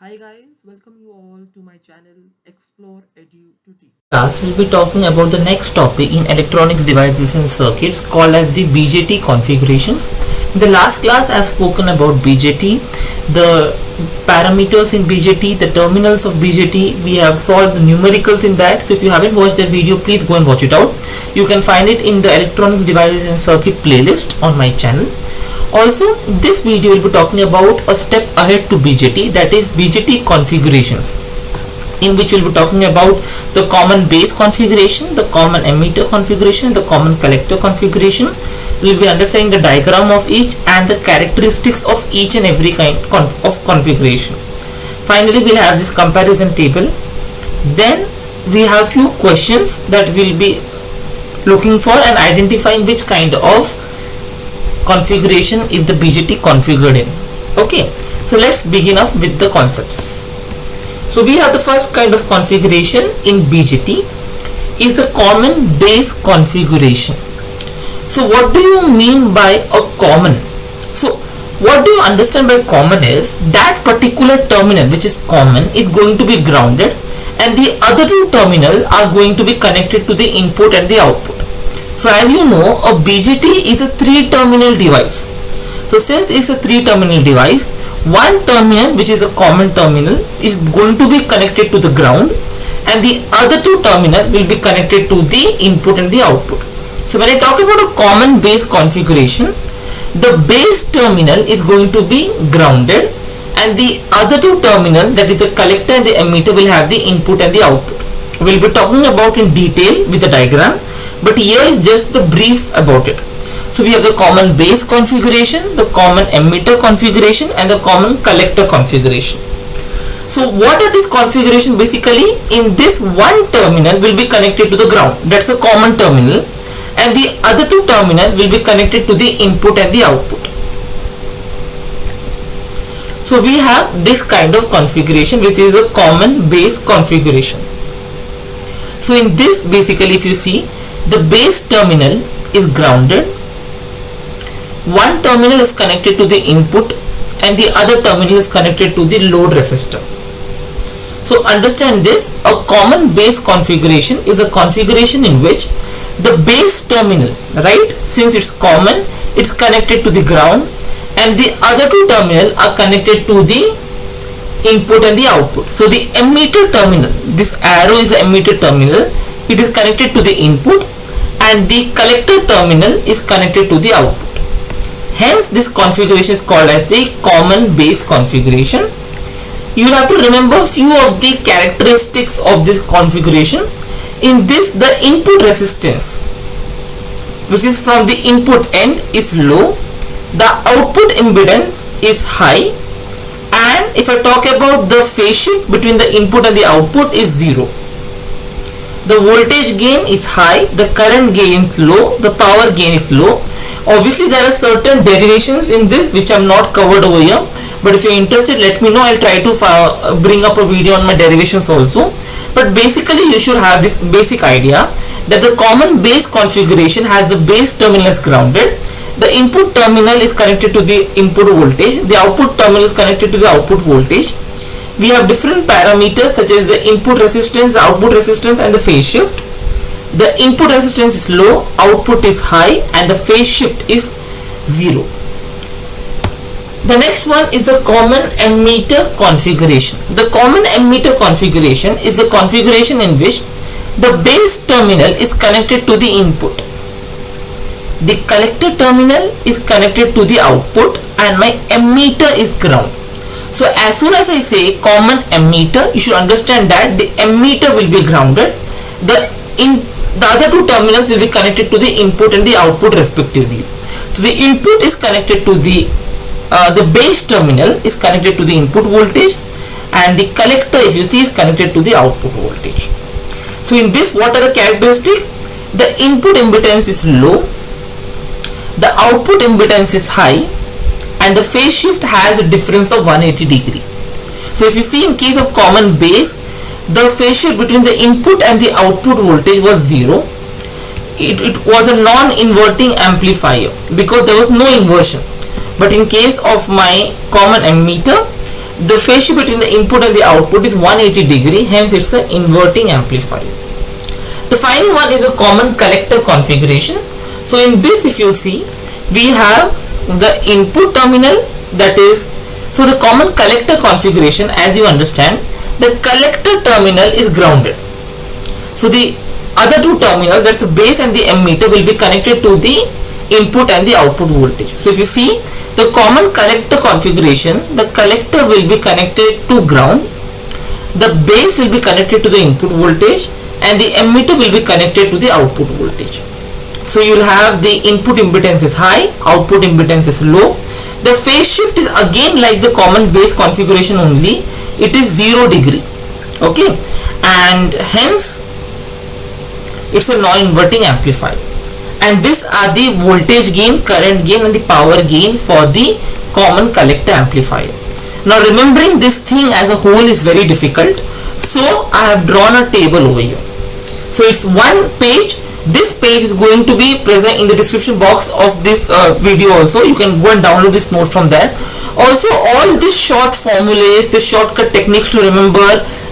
Hi guys, welcome you all to my channel Explore Edu to Teach. Class will be talking about the next topic in electronics devices and circuits called as the BJT configurations. In the last class I have spoken about BJT, the parameters in BJT, the terminals of BJT. We have solved the numericals in that. So if you haven't watched that video, please go and watch it out. You can find it in the electronics devices and circuit playlist on my channel. Also, this video will be talking about a step ahead to BJT, that is BJT configurations, in which we'll be talking about the common base configuration, the common emitter configuration, the common collector configuration. We'll be understanding the diagram of each and the characteristics of each and every kind of configuration. Finally, we'll have this comparison table. Then we have few questions that we'll be looking for and identifying which kind of configuration is the BJT configured in. Okay, so let's begin up with the concepts. So we have the first kind of configuration in BJT is the common base configuration. So what do you mean by a common? So what do you understand by common is that particular terminal which is common is going to be grounded and the other two terminals are going to be connected to the input and the output. So as you know, a BJT is a 3-terminal device. So since it's a 3-terminal device, one terminal, which is a common terminal, is going to be connected to the ground and the other two terminals will be connected to the input and the output. So when I talk about a common base configuration, the base terminal is going to be grounded and the other two terminals, that is the collector and the emitter, will have the input and the output. We'll be talking about in detail with the diagram, but here is just the brief about it. So we have the common base configuration, the common emitter configuration and the common collector configuration. So what are these configuration? Basically, in this one terminal will be connected to the ground, that's a common terminal, and the other two terminals will be connected to the input and the output. So we have this kind of configuration which is a common base configuration. So in this, basically, if you see, the base terminal is grounded, one terminal is connected to the input and the other terminal is connected to the load resistor. So understand this, a common base configuration is a configuration in which the base terminal, right, since it's common, it's connected to the ground and the other two terminals are connected to the input and the output. So the emitter terminal, this arrow is the emitter terminal, it is connected to the input and the collector terminal is connected to the output. Hence this configuration is called as the common base configuration. You will have to remember few of the characteristics of this configuration. In this, the input resistance, which is from the input end, is low, the output impedance is high, and if I talk about the phase shift between the input and the output is 0. The voltage gain is high, the current gain is low, the power gain is low. Obviously there are certain derivations in this which I am not covered over here, but if you are interested, let me know. I'll try to bring up a video on my derivations also. But basically you should have this basic idea that the common base configuration has the base terminal is grounded, the input terminal is connected to the input voltage, the output terminal is connected to the output voltage. We have different parameters such as the input resistance, output resistance and the phase shift. The input resistance is low, output is high and the phase shift is 0. The next one is the common emitter configuration. The common emitter configuration is the configuration in which the base terminal is connected to the input, the collector terminal is connected to the output and my emitter is ground. So as soon as I say common emitter, you should understand that the emitter will be grounded, the other two terminals will be connected to the input and the output respectively. So the input is connected to the base terminal is connected to the input voltage and the collector, if you see, is connected to the output voltage. So in this, what are the characteristics? The input impedance is low, the output impedance is high and the phase shift has a difference of 180 degree. So if you see, in case of common base, the phase shift between the input and the output voltage was 0. It was a non-inverting amplifier because there was no inversion. But in case of my common emitter, the phase shift between the input and the output is 180 degree, hence it's an inverting amplifier. The final one is a common collector configuration. So in this, if you see, we have the input terminal, that is, so the common collector configuration, as you understand, the collector terminal is grounded. So the other two terminals, that's the base and the emitter, will be connected to the input and the output voltage. So if you see the common collector configuration, the collector will be connected to ground, the base will be connected to the input voltage, and the emitter will be connected to the output voltage. So you will have the input impedance is high, output impedance is low. The phase shift is again like the common base configuration only, it is 0 degree, okay, and hence it's a non-inverting amplifier. And these are the voltage gain, current gain, and the power gain for the common collector amplifier. Now remembering this thing as a whole is very difficult, so I have drawn a table over here. So it's one page. This page is going to be present in the description box of this video also. You can go and download this note from there. Also, all these short formulas, the shortcut techniques to remember,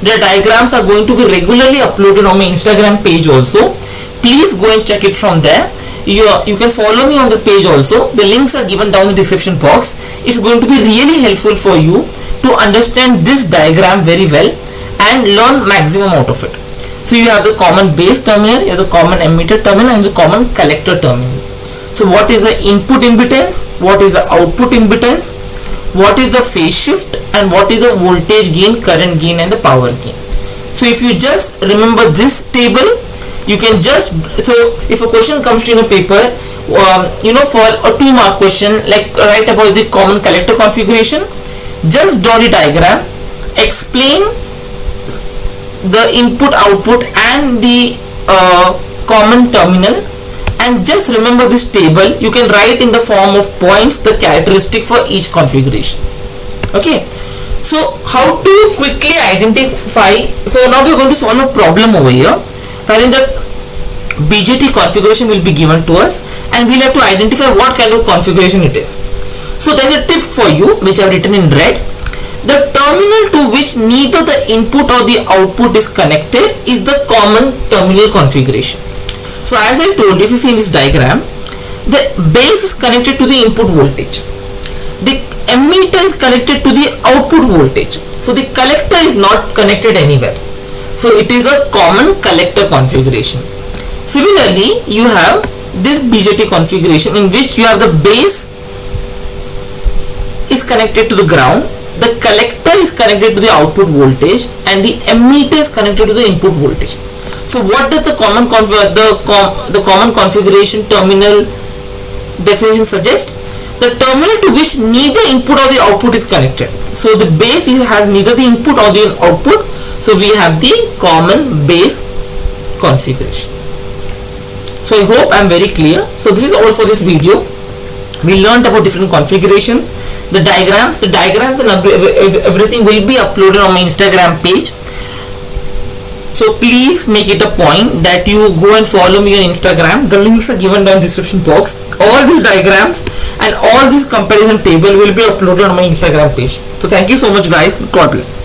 the diagrams are going to be regularly uploaded on my Instagram page also. Please go and check it from there. You can follow me on the page also. The links are given down in the description box. It's going to be really helpful for you to understand this diagram very well and learn maximum out of it. So you have the common base terminal, you have the common emitter terminal, and the common collector terminal. So what is the input impedance, what is the output impedance, what is the phase shift, and what is the voltage gain, current gain, and the power gain. So if you just remember this table, you can just, so if a question comes to you in a paper, for a 2-mark question, like write about the common collector configuration, just draw the diagram, explain the input, output, and the common terminal, and just remember this table. You can write in the form of points the characteristic for each configuration. Okay, so how to quickly identify. So now we are going to solve a problem over here wherein the BJT configuration will be given to us, and we'll have to identify what kind of configuration it is. So there's a tip for you which I have written in red. The terminal to which neither the input or the output is connected is the common terminal configuration. So as I told you, if you see in this diagram, the base is connected to the input voltage, the emitter is connected to the output voltage, so the collector is not connected anywhere. So it is a common collector configuration. Similarly, you have this BJT configuration in which you have the base is connected to the ground, the collector is connected to the output voltage, and the emitter is connected to the input voltage. So what does the common configuration terminal definition suggest? The terminal to which neither input or the output is connected. So the base has neither the input or the output, so we have the common base configuration. So I hope I am very clear. So this is all for this video. We learned about different configurations, the diagrams and everything will be uploaded on my Instagram page. So please make it a point that you go and follow me on Instagram. The links are given down in the description box. All these diagrams and all these comparison table will be uploaded on my Instagram page. So thank you so much guys. God bless.